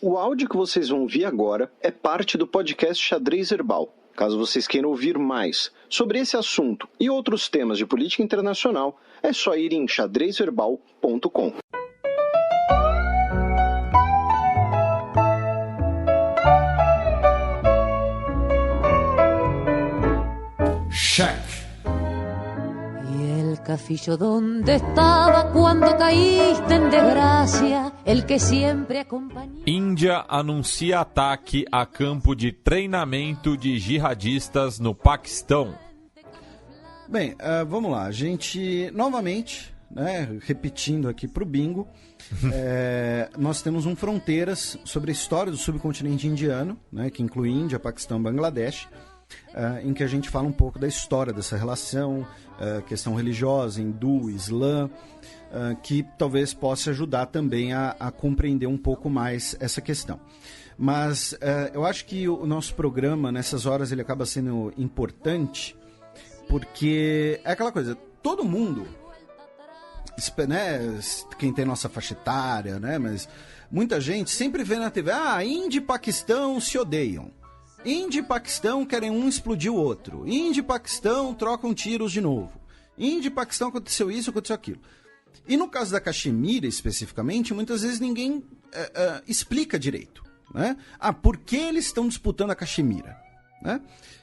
O áudio que vocês vão ouvir agora é parte do podcast Xadrez Herbal. Caso vocês queiram ouvir mais sobre esse assunto e outros temas de política internacional, é só ir em xadrezherbal.com. Check. Castillo donde estaba cuando caíste en desgracia, el que siempre acompañó. Índia anuncia ataque a campo de treinamento de jihadistas no Paquistão. Bem, vamos lá. A gente, novamente, repetindo aqui para o bingo, nós temos um Fronteiras sobre a história do subcontinente indiano, que inclui Índia, Paquistão e Bangladesh, em que a gente fala um pouco da história dessa relação, questão religiosa, hindu, islã, que talvez possa ajudar também a compreender um pouco mais essa questão. Mas eu acho que o nosso programa, nessas horas, ele acaba sendo importante, porque é aquela coisa, todo mundo, quem tem nossa faixa etária, mas muita gente sempre vê na TV, Índia e Paquistão se odeiam. Índia e Paquistão querem um explodir o outro. Índia e Paquistão trocam tiros de novo. Índia e Paquistão aconteceu isso, aconteceu aquilo. E no caso da Caxemira, especificamente, muitas vezes ninguém explica direito. Por que eles estão disputando a Caxemira?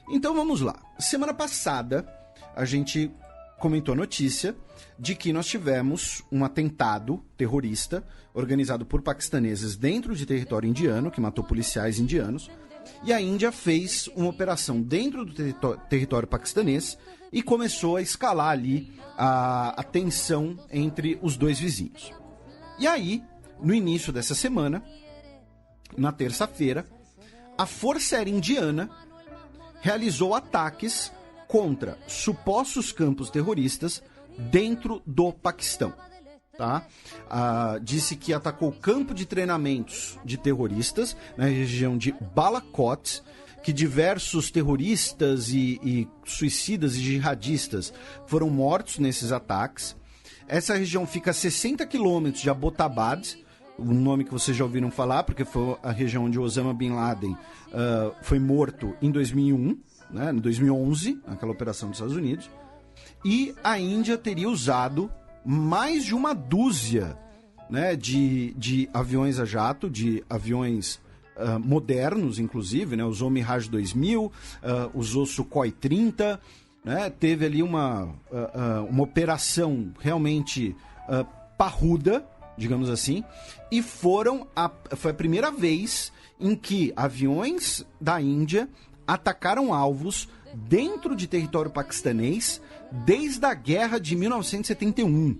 Então vamos lá. Semana passada, a gente comentou a notícia de que nós tivemos um atentado terrorista organizado por paquistaneses dentro de território indiano, que matou policiais indianos. E a Índia fez uma operação dentro do território paquistanês e começou a escalar ali a tensão entre os dois vizinhos. E aí, no início dessa semana, na terça-feira, a Força Aérea Indiana realizou ataques contra supostos campos terroristas dentro do Paquistão. Disse que atacou o campo de treinamentos de terroristas na região de Balakot, que diversos terroristas e suicidas e jihadistas foram mortos nesses ataques. Essa região fica a 60 quilômetros de Abbottabad, um nome que vocês já ouviram falar, porque foi a região onde Osama Bin Laden foi morto em 2001, em 2011, naquela operação dos Estados Unidos. E a Índia teria usado mais de uma dúzia de aviões a jato, de aviões modernos, inclusive, usou Mirage 2000, usou Sukhoi 30, teve ali uma operação realmente parruda, digamos assim, e foi a primeira vez em que aviões da Índia atacaram alvos dentro de território paquistanês desde a guerra de 1971,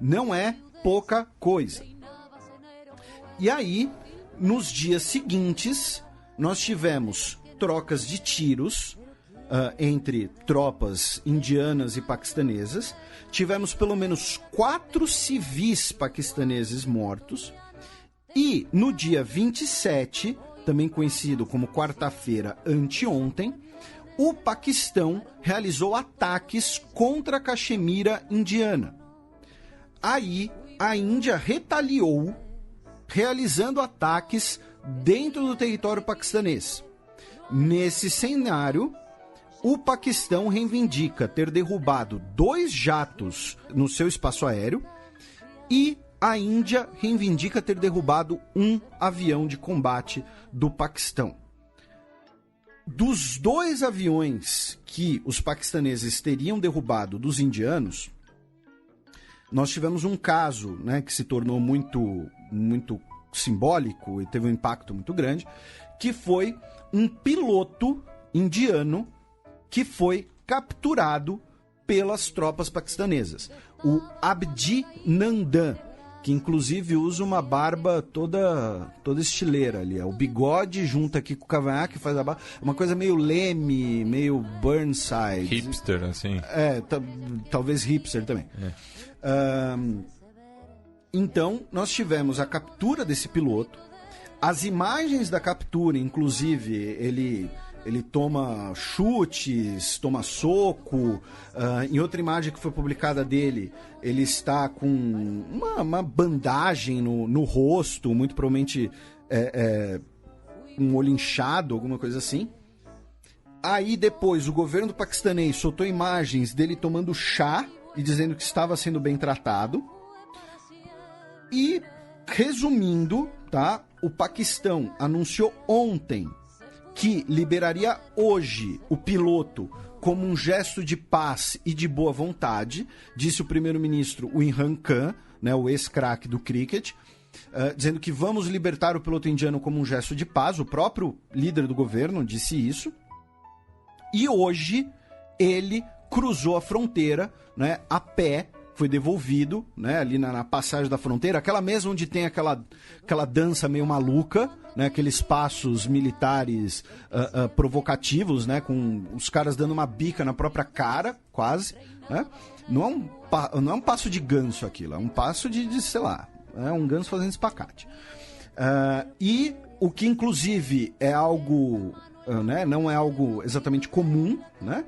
Não é pouca coisa. E aí, nos dias seguintes, nós tivemos trocas de tiros entre tropas indianas e paquistanesas, tivemos pelo menos 4 civis paquistaneses mortos, e no dia 27, também conhecido como quarta-feira anteontem, o Paquistão realizou ataques contra a Caxemira indiana. Aí, a Índia retaliou, realizando ataques dentro do território paquistanês. Nesse cenário, o Paquistão reivindica ter derrubado 2 jatos no seu espaço aéreo e a Índia reivindica ter derrubado um avião de combate do Paquistão. Dos 2 aviões que os paquistaneses teriam derrubado dos indianos, nós tivemos um caso, que se tornou muito, muito simbólico e teve um impacto muito grande, que foi um piloto indiano que foi capturado pelas tropas paquistanesas. O Abdi Nandan, que inclusive usa uma barba toda estileira ali. O bigode junta aqui com o cavanhaque, faz a barba. Uma coisa meio Leme, meio Burnside. Hipster, assim. Talvez hipster também. Então, nós tivemos a captura desse piloto. As imagens da captura, inclusive, ele Ele toma chutes, toma soco. Em outra imagem que foi publicada dele, ele está com uma bandagem no rosto, muito provavelmente um olho inchado, alguma coisa assim. Aí depois o governo do paquistanês soltou imagens dele tomando chá e dizendo que estava sendo bem tratado. E, resumindo, tá? O Paquistão anunciou ontem que liberaria hoje o piloto como um gesto de paz e de boa vontade, disse o primeiro-ministro Imran Khan, né, o ex-craque do cricket, dizendo que vamos libertar o piloto indiano como um gesto de paz. O próprio líder do governo disse isso. E hoje ele cruzou a fronteira, né, a pé, foi devolvido, né, ali na passagem da fronteira, aquela mesma onde tem aquela dança meio maluca, né, aqueles passos militares provocativos, né, com os caras dando uma bica na própria cara, quase, né? Não é um passo de ganso aquilo, é um passo de sei lá, é um ganso fazendo espacate. E o que inclusive é algo... né, não é algo exatamente comum, né?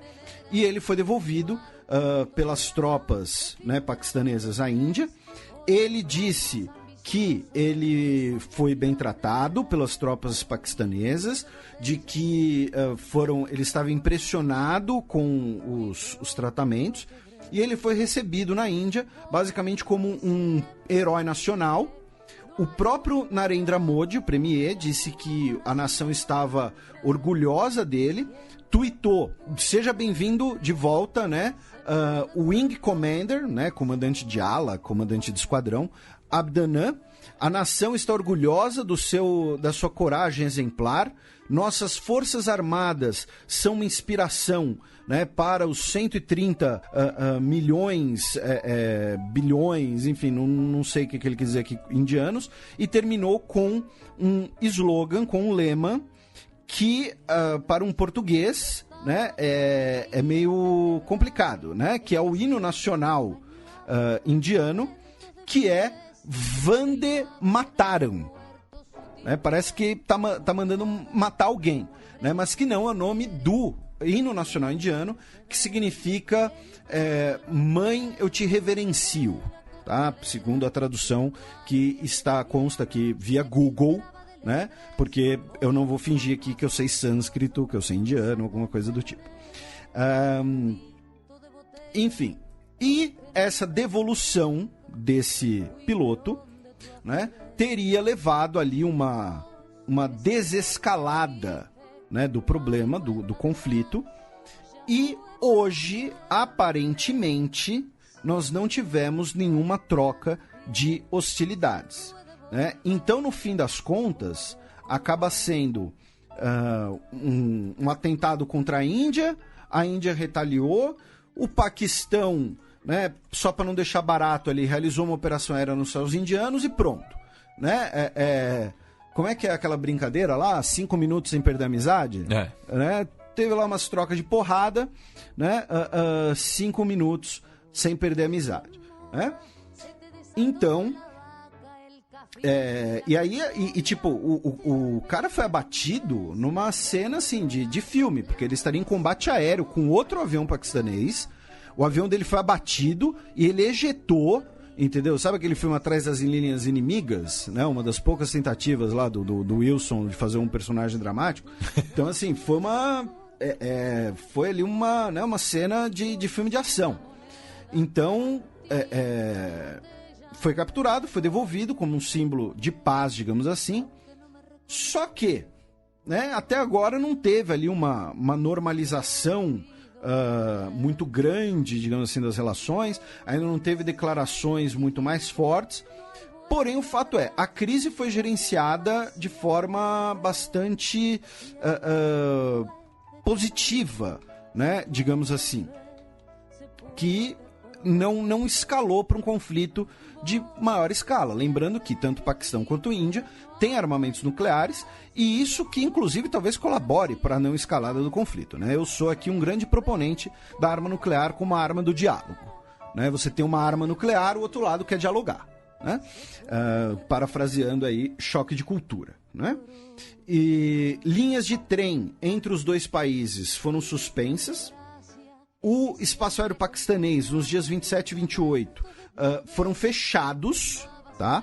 E ele foi devolvido pelas tropas, né, paquistanesas à Índia. Ele disse que ele foi bem tratado pelas tropas paquistanesas, de que ele estava impressionado com os tratamentos, e ele foi recebido na Índia basicamente como um herói nacional. O próprio Narendra Modi, o premier, disse que a nação estava orgulhosa dele, tuitou: seja bem-vindo de volta, né? O Wing Commander, né? Comandante de ala, comandante de esquadrão, Abdanã. A nação está orgulhosa da sua coragem exemplar. Nossas forças armadas são uma inspiração, né, para os 130 milhões, bilhões, enfim, não sei o que ele quis dizer aqui, indianos, e terminou com um slogan, com um lema, que para um português, né, é meio complicado, né, que é o hino nacional indiano, que é Vande Mataram. Parece que tá mandando matar alguém, né? Mas que não é o nome do hino nacional indiano, que significa Mãe, eu te reverencio, tá? Segundo a tradução que consta aqui via Google, né? Porque eu não vou fingir aqui que eu sei sânscrito, que eu sei indiano, alguma coisa do tipo. Enfim, e essa devolução desse piloto, né, teria levado ali uma desescalada, né, do problema, do conflito. E hoje, aparentemente, nós não tivemos nenhuma troca de hostilidades, né? Então, no fim das contas, acaba sendo um atentado contra a Índia retaliou, o Paquistão, né, só para não deixar barato ali, realizou uma operação aérea nos céus indianos e pronto, né? Como é que é aquela brincadeira lá? 5 minutos sem perder a amizade? Né? Teve lá umas trocas de porrada, né? 5 minutos sem perder a amizade, né? Então, e aí, tipo, o cara foi abatido numa cena assim de filme, porque ele estaria em combate aéreo com outro avião paquistanês. O avião dele foi abatido e ele ejetou, entendeu? Sabe aquele filme Atrás das Linhas Inimigas, né? Uma das poucas tentativas lá do Wilson de fazer um personagem dramático. Então, assim, foi foi ali uma cena de filme de ação. Então, foi capturado, foi devolvido como um símbolo de paz, digamos assim. Só que, né, até agora não teve ali uma normalização muito grande, digamos assim, das relações. Ainda não teve declarações muito mais fortes. Porém, o fato é, a crise foi gerenciada de forma bastante positiva, né, digamos assim, que não escalou para um conflito de maior escala. Lembrando que tanto o Paquistão quanto a Índia têm armamentos nucleares, e isso que, inclusive, talvez colabore para a não escalada do conflito, né? Eu sou aqui um grande proponente da arma nuclear como uma arma do diálogo, né? Você tem uma arma nuclear, o outro lado quer dialogar, né? Parafraseando aí, choque de cultura, né? E linhas de trem entre os dois países foram suspensas. O espaço aéreo paquistanês, nos dias 27 e 28, foram fechados, tá?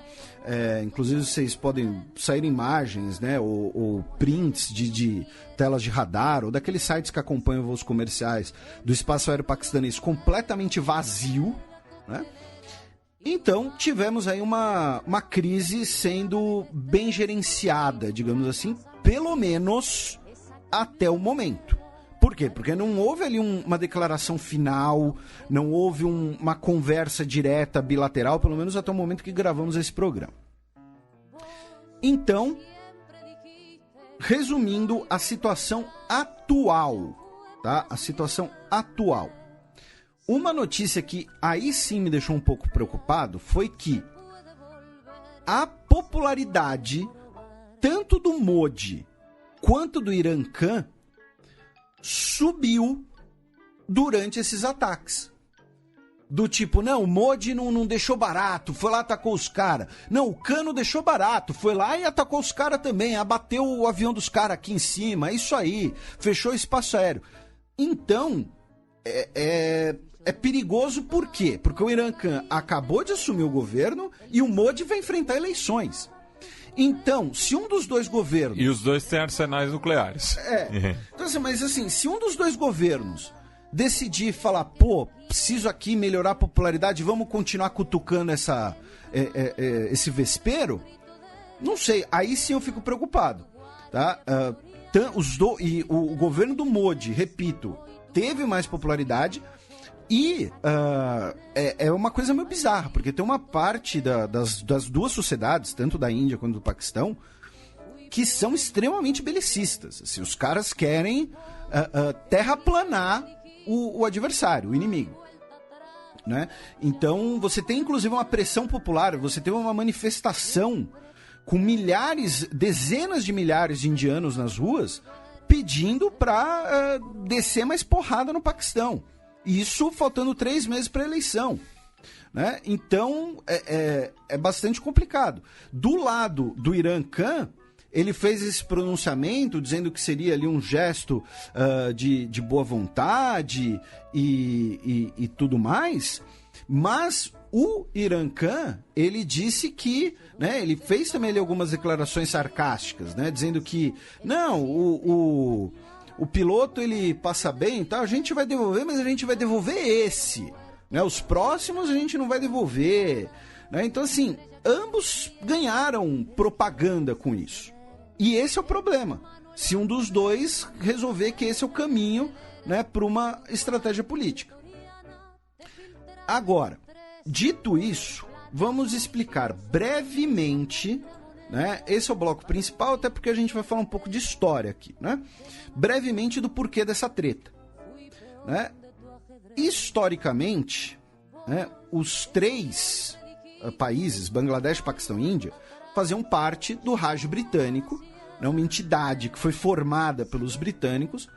Inclusive vocês podem sair imagens, né, ou prints de telas de radar, ou daqueles sites que acompanham voos comerciais do espaço aéreo paquistanês completamente vazio, né? Então, tivemos aí uma crise sendo bem gerenciada, digamos assim, pelo menos até o momento. Por quê? Porque não houve ali uma declaração final, não houve uma conversa direta, bilateral, pelo menos até o momento que gravamos esse programa. Então, resumindo a situação atual, tá? A situação atual. Uma notícia que aí sim me deixou um pouco preocupado foi que a popularidade tanto do Modi quanto do Irã Khan subiu durante esses ataques. Do tipo, não, o Modi não deixou barato, foi lá e atacou os caras. Não, o Khan não deixou barato, foi lá e atacou os caras também, abateu o avião dos caras aqui em cima, é isso aí, fechou o espaço aéreo. Então, é perigoso por quê? Porque o Irã Khan acabou de assumir o governo e o Modi vai enfrentar eleições. Então, se um dos dois governos... E os dois têm arsenais nucleares. Então, assim, mas assim, se um dos dois governos decidir falar, pô, preciso aqui melhorar a popularidade, vamos continuar cutucando esse vespeiro, não sei, aí sim eu fico preocupado, tá? E o governo do Modi, repito, teve mais popularidade e é uma coisa meio bizarra, porque tem uma parte das duas sociedades, tanto da Índia quanto do Paquistão, que são extremamente belicistas. Assim, os caras querem terraplanar o adversário, o inimigo, né? Então você tem inclusive uma pressão popular, você tem uma manifestação com dezenas de milhares de indianos nas ruas pedindo para descer mais porrada no Paquistão. Isso faltando 3 meses para a eleição, né? Então é bastante complicado. Do lado do Irã Khan, ele fez esse pronunciamento dizendo que seria ali um gesto de boa vontade e tudo mais, mas o Irã Khan, ele disse que, né, ele fez também ali algumas declarações sarcásticas, né, dizendo que, não, o piloto ele passa bem, tá, a gente vai devolver, mas a gente vai devolver esse, né, os próximos a gente não vai devolver, né, então assim, ambos ganharam propaganda com isso. E esse é o problema. Se um dos dois resolver que esse é o caminho, né, para uma estratégia política. Agora, dito isso, vamos explicar brevemente, né, esse é o bloco principal, até porque a gente vai falar um pouco de história aqui, né? Brevemente do porquê dessa treta, né? Historicamente, né, os 3 países, Bangladesh, Paquistão e Índia, faziam parte do Raj britânico, né, uma entidade que foi formada pelos britânicos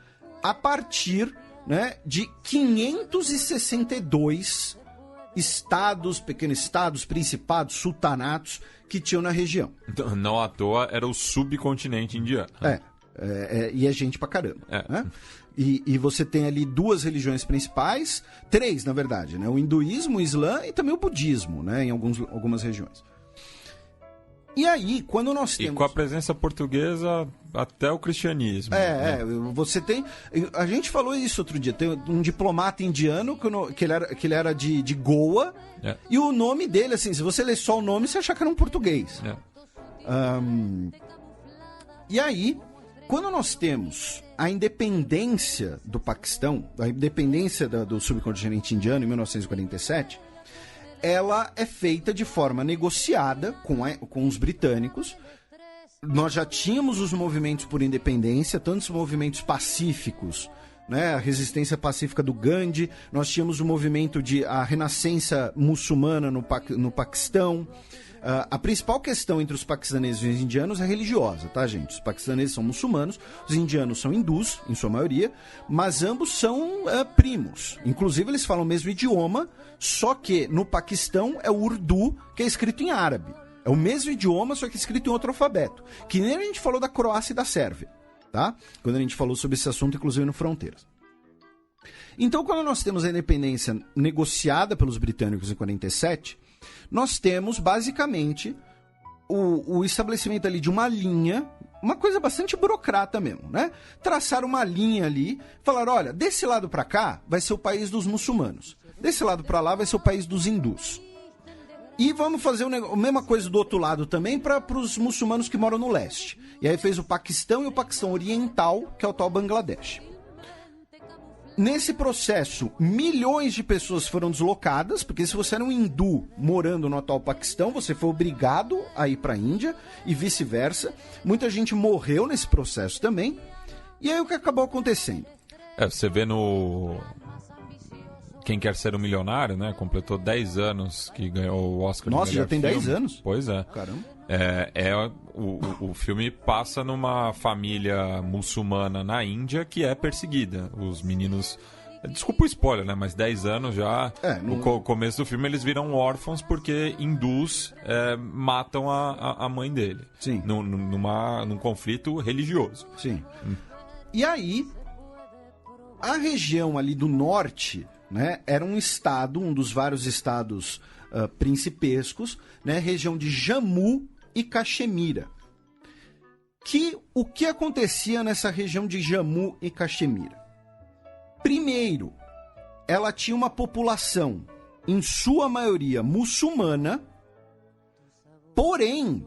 a partir, né, de 562 estados, pequenos estados, principados, sultanatos que tinham na região. Então, não à toa era o subcontinente indiano. E é gente pra caramba. Né? E você tem ali 2 religiões principais, 3 na verdade, né? O hinduísmo, o islã e também o budismo, né? Em algumas regiões. E aí, quando nós temos... E com a presença portuguesa, até o cristianismo. Né? Você tem... A gente falou isso outro dia. Tem um diplomata indiano que ele era de Goa. E o nome dele, assim, se você ler só o nome, você achar que era um português. E aí, quando nós temos a independência do Paquistão, a independência do subcontinente indiano em 1947... ela é feita de forma negociada com os britânicos. Nós já tínhamos os movimentos por independência, tantos movimentos pacíficos, né? A resistência pacífica do Gandhi, nós tínhamos o movimento de a renascença muçulmana no Paquistão, A principal questão entre os paquistaneses e os indianos é religiosa, tá, gente? Os paquistaneses são muçulmanos, os indianos são hindus, em sua maioria, mas ambos são primos. Inclusive, eles falam o mesmo idioma, só que no Paquistão é o Urdu, que é escrito em árabe. É o mesmo idioma, só que escrito em outro alfabeto. Que nem a gente falou da Croácia e da Sérvia, tá? Quando a gente falou sobre esse assunto, inclusive no Fronteiras. Então, quando nós temos a independência negociada pelos britânicos em 47, nós temos, basicamente, o estabelecimento ali de uma linha, uma coisa bastante burocrata mesmo, né? Traçar uma linha ali, falar, olha, desse lado para cá vai ser o país dos muçulmanos, desse lado para lá vai ser o país dos hindus. E vamos fazer a mesma coisa do outro lado também para os muçulmanos que moram no leste. E aí fez o Paquistão e o Paquistão Oriental, que é o tal Bangladesh. Nesse processo, milhões de pessoas foram deslocadas, porque se você era um hindu morando no atual Paquistão, você foi obrigado a ir para a Índia e vice-versa. Muita gente morreu nesse processo também. E aí o que acabou acontecendo? Você vê no Quem Quer Ser um Milionário, né? Completou 10 anos que ganhou o Oscar de melhor filme. Nossa, já tem 10 anos? Pois é. Caramba. O filme passa numa família muçulmana na Índia que é perseguida. Os meninos... Desculpa o spoiler, né? Mas 10 anos já... No começo do filme eles viram órfãos porque hindus matam a mãe dele. Sim. Num conflito religioso. Sim. E aí, a região ali do norte... né, era um estado, um dos vários estados principescos, né, região de Jammu e Caxemira. O que acontecia nessa região de Jammu e Caxemira? Primeiro, ela tinha uma população, em sua maioria, muçulmana, porém,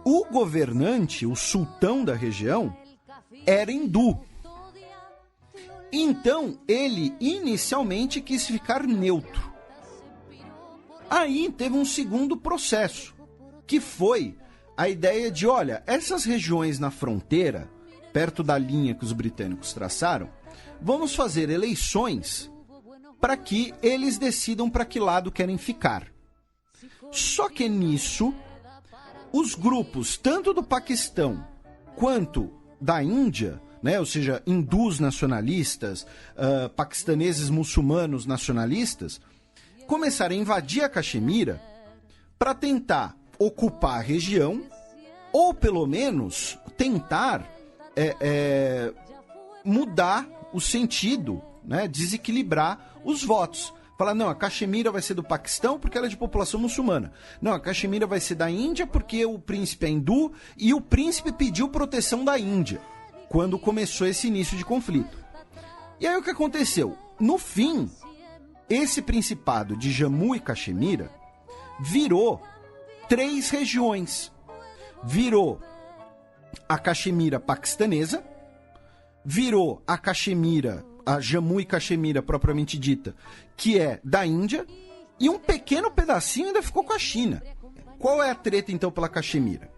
o governante, o sultão da região, era hindu. Então, ele inicialmente quis ficar neutro. Aí teve um segundo processo, que foi a ideia de, olha, essas regiões na fronteira, perto da linha que os britânicos traçaram, vamos fazer eleições para que eles decidam para que lado querem ficar. Só que nisso, os grupos, tanto do Paquistão quanto da Índia, né, ou seja, hindus nacionalistas, paquistaneses muçulmanos nacionalistas, começaram a invadir a Caxemira para tentar ocupar a região ou, pelo menos, tentar mudar o sentido, né, desequilibrar os votos. Falar, não, a Caxemira vai ser do Paquistão porque ela é de população muçulmana. Não, a Caxemira vai ser da Índia porque o príncipe é hindu e o príncipe pediu proteção da Índia quando começou esse início de conflito. E aí o que aconteceu? No fim, esse principado de Jammu e Caxemira virou 3 regiões. Virou a Caxemira paquistanesa, virou a Caxemira, a Jammu e Caxemira propriamente dita, que é da Índia, e um pequeno pedacinho ainda ficou com a China. Qual é a treta então pela Caxemira?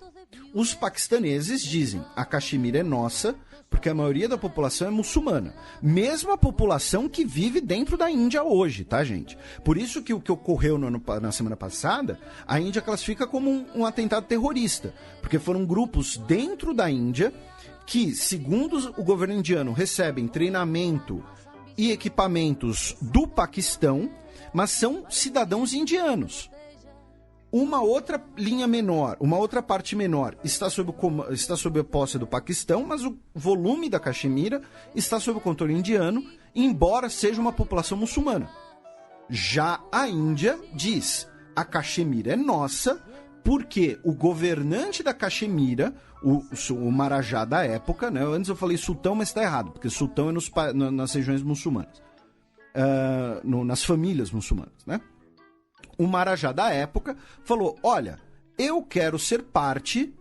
Os paquistaneses dizem, a Caxemira é nossa, porque a maioria da população é muçulmana. Mesmo a população que vive dentro da Índia hoje, tá, gente? Por isso que o que ocorreu na semana passada, a Índia classifica como um atentado terrorista. Porque foram grupos dentro da Índia que, segundo o governo indiano, recebem treinamento e equipamentos do Paquistão, mas são cidadãos indianos. Uma outra linha menor, uma outra parte menor está sob a posse do Paquistão, mas o volume da Caxemira está sob o controle indiano, embora seja uma população muçulmana. Já a Índia diz, a Caxemira é nossa, porque o governante da Caxemira, o Marajá da época, né? Antes eu falei sultão, mas está errado, porque sultão é nas regiões muçulmanas, nas famílias muçulmanas, né? O Marajá da época falou, olha, eu quero ser parte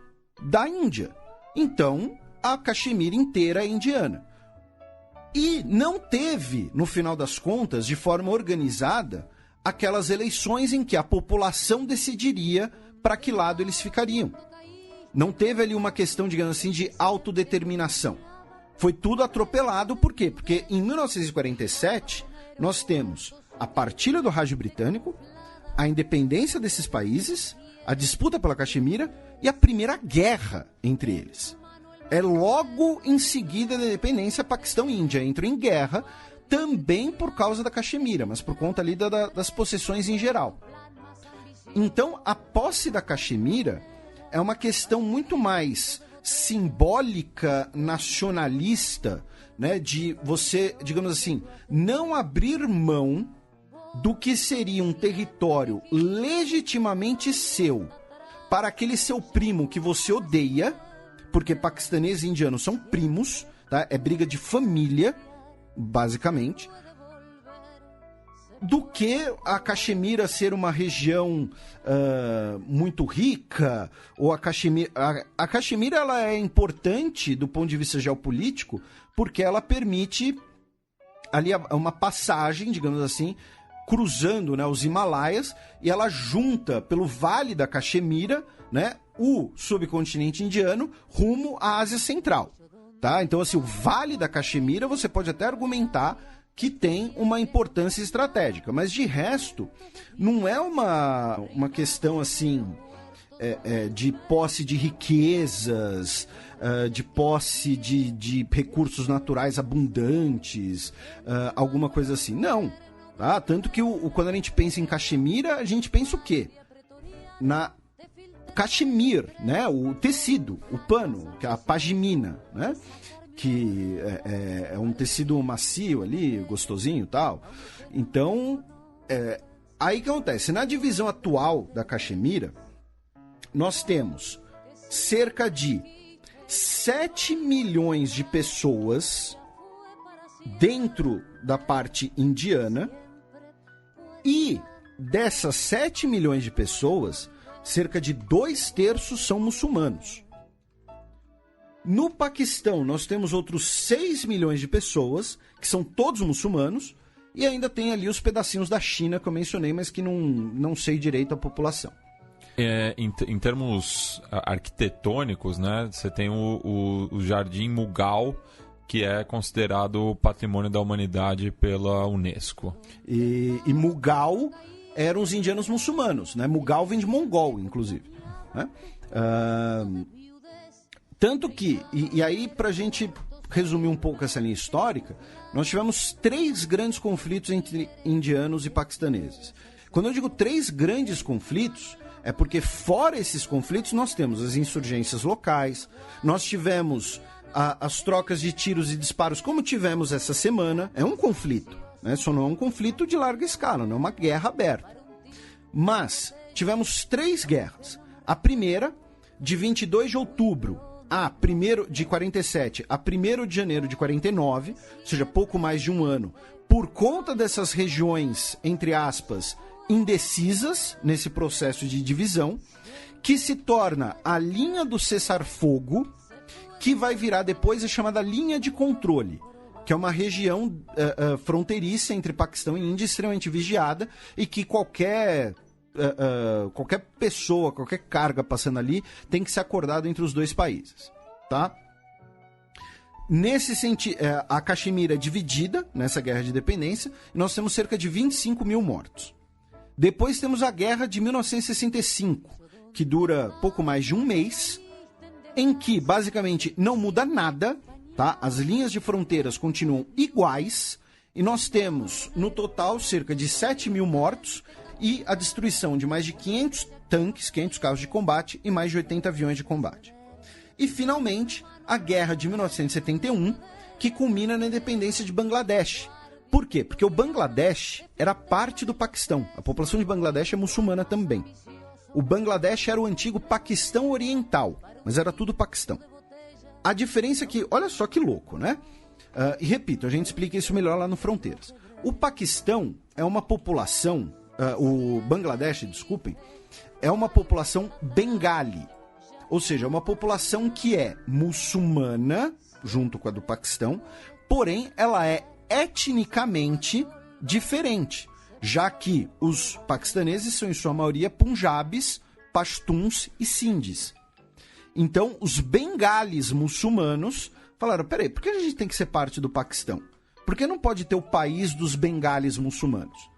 da Índia. Então, a Caxemira inteira é indiana. E não teve, no final das contas, de forma organizada, aquelas eleições em que a população decidiria para que lado eles ficariam. Não teve ali uma questão, digamos assim, de autodeterminação. Foi tudo atropelado, por quê? Porque em 1947, nós temos a partilha do Rádio Britânico, a independência desses países, a disputa pela Caxemira e a primeira guerra entre eles. É logo em seguida da independência, Paquistão e Índia entram em guerra, também por causa da Caxemira, mas por conta ali das possessões em geral. Então, a posse da Caxemira é uma questão muito mais simbólica, nacionalista, né, de você, digamos assim, não abrir mão do que seria um território legitimamente seu para aquele seu primo que você odeia, porque paquistanês e indianos são primos, tá? É briga de família, basicamente, do que a Caxemira ser uma região muito rica, ou a Caxemira ela é importante do ponto de vista geopolítico, porque ela permite ali uma passagem, digamos assim, cruzando, né, os Himalaias, e ela junta pelo Vale da Caxemira, né, o subcontinente indiano rumo à Ásia Central. Tá? Então, assim, o Vale da Caxemira você pode até argumentar que tem uma importância estratégica, mas de resto, não é uma questão assim de posse de riquezas, de posse de recursos naturais abundantes, alguma coisa assim. Não. Tá? Tanto que quando a gente pensa em Caxemira, a gente pensa o quê? Na cachemir, né? O tecido, o pano, que é a pashmina, né? Que é um tecido macio ali, gostosinho e tal. Então, aí o que acontece? Na divisão atual da Caxemira, nós temos cerca de 7 milhões de pessoas dentro da parte indiana, e dessas 7 milhões de pessoas, cerca de 2/3 são muçulmanos. No Paquistão, nós temos outros 6 milhões de pessoas, que são todos muçulmanos, e ainda tem ali os pedacinhos da China, que eu mencionei, mas que não sei direito a população. Em termos arquitetônicos, né, você tem o Jardim Mughal, que é considerado Patrimônio da Humanidade pela Unesco. E Mughal eram os indianos muçulmanos, né? Mughal vem de mongol, inclusive. Né? Tanto que, e aí pra gente resumir um pouco essa linha histórica, nós tivemos 3 grandes conflitos entre indianos e paquistaneses. Quando eu digo 3 grandes conflitos, é porque fora esses conflitos nós temos as insurgências locais, nós tivemos as trocas de tiros e disparos, como tivemos essa semana. É um conflito, né? Só não é um conflito de larga escala, não é uma guerra aberta. Mas tivemos 3 guerras. A primeira, de 22 de outubro de 47 a 1º de janeiro de 49, ou seja, pouco mais de um ano, por conta dessas regiões, entre aspas, indecisas nesse processo de divisão, que se torna a linha do cessar-fogo, que vai virar depois a chamada linha de controle, que é uma região fronteiriça entre Paquistão e Índia, extremamente vigiada, e que qualquer pessoa, qualquer carga passando ali, tem que ser acordado entre os dois países. Tá? Nesse sentido, a Caxemira é dividida nessa guerra de independência, e nós temos cerca de 25 mil mortos. Depois temos a guerra de 1965, que dura pouco mais de um mês, em que basicamente não muda nada, tá? As linhas de fronteiras continuam iguais, e nós temos no total cerca de 7 mil mortos e a destruição de mais de 500 tanques, 500 carros de combate e mais de 80 aviões de combate. E finalmente a guerra de 1971, que culmina na independência de Bangladesh. Por quê? Porque o Bangladesh era parte do Paquistão. A população de Bangladesh é muçulmana também. O Bangladesh era o antigo Paquistão Oriental, mas era tudo Paquistão. A diferença é que, olha só que louco, né? E repito, a gente explica isso melhor lá no Fronteiras. O Paquistão é uma população, o Bangladesh, desculpem, é uma população bengali. Ou seja, é uma população que é muçulmana, junto com a do Paquistão, porém ela é etnicamente diferente, já que os paquistaneses são em sua maioria punjabis, pashtuns e sindhis. Então, os bengalis muçulmanos falaram, peraí, por que a gente tem que ser parte do Paquistão? Por que não pode ter o país dos bengalis muçulmanos?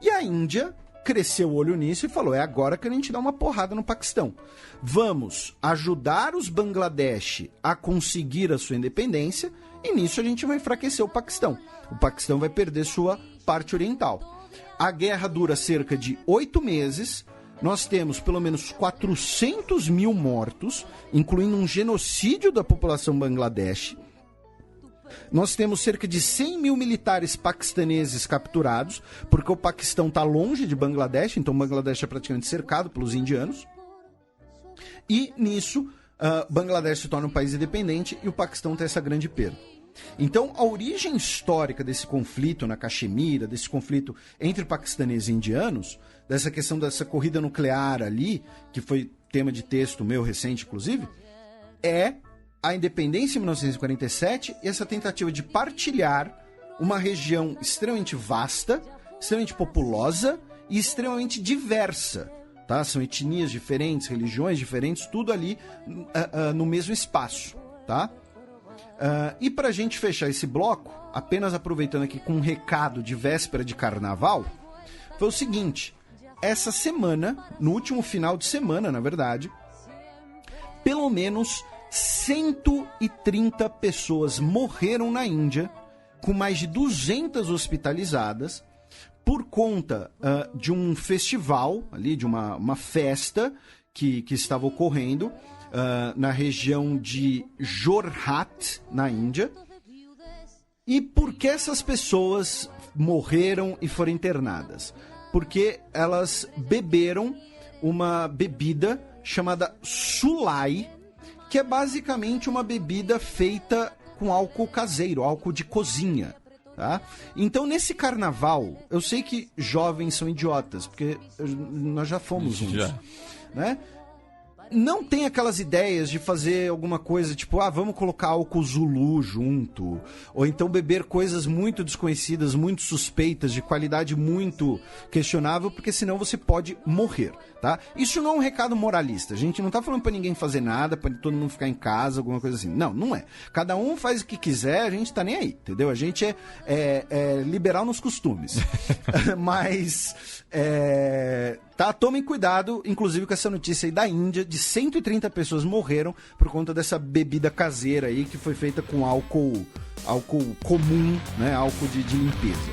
E a Índia cresceu o olho nisso e falou, é agora que a gente dá uma porrada no Paquistão. Vamos ajudar os Bangladesh a conseguir a sua independência e nisso a gente vai enfraquecer o Paquistão. O Paquistão vai perder sua parte oriental. A guerra dura cerca de 8 meses, nós temos pelo menos 400 mil mortos, incluindo um genocídio da população Bangladesh. Nós temos cerca de 100 mil militares paquistaneses capturados, porque o Paquistão está longe de Bangladesh, então Bangladesh é praticamente cercado pelos indianos. E nisso, Bangladesh se torna um país independente e o Paquistão tem essa grande perda. Então, a origem histórica desse conflito na Caxemira, desse conflito entre paquistaneses e indianos, dessa questão dessa corrida nuclear ali, que foi tema de texto meu recente, inclusive, é a independência em 1947 e essa tentativa de partilhar uma região extremamente vasta, extremamente populosa e extremamente diversa. Tá? São etnias diferentes, religiões diferentes, tudo ali no mesmo espaço. Tá? E para a gente fechar esse bloco, apenas aproveitando aqui com um recado de véspera de carnaval, foi o seguinte: essa semana, no último final de semana, na verdade, pelo menos 130 pessoas morreram na Índia, com mais de 200 hospitalizadas, por conta de um festival, ali, de uma festa que estava ocorrendo na região de Jorhat, na Índia. E por que essas pessoas morreram e foram internadas? Porque elas beberam uma bebida chamada Sulai, que é basicamente uma bebida feita com álcool caseiro, álcool de cozinha. Tá? Então, nesse carnaval, eu sei que jovens são idiotas, porque nós já fomos uns, né? Não tem aquelas ideias de fazer alguma coisa tipo, vamos colocar álcool Zulu junto, ou então beber coisas muito desconhecidas, muito suspeitas, de qualidade muito questionável, porque senão você pode morrer, tá? Isso não é um recado moralista, a gente não tá falando pra ninguém fazer nada, pra todo mundo ficar em casa, alguma coisa assim. Não, não é. Cada um faz o que quiser, a gente tá nem aí, entendeu? A gente é liberal nos costumes. Mas, tá, tomem cuidado, inclusive com essa notícia aí da Índia, de 130 pessoas morreram por conta dessa bebida caseira aí, que foi feita com álcool comum, né? Álcool de limpeza.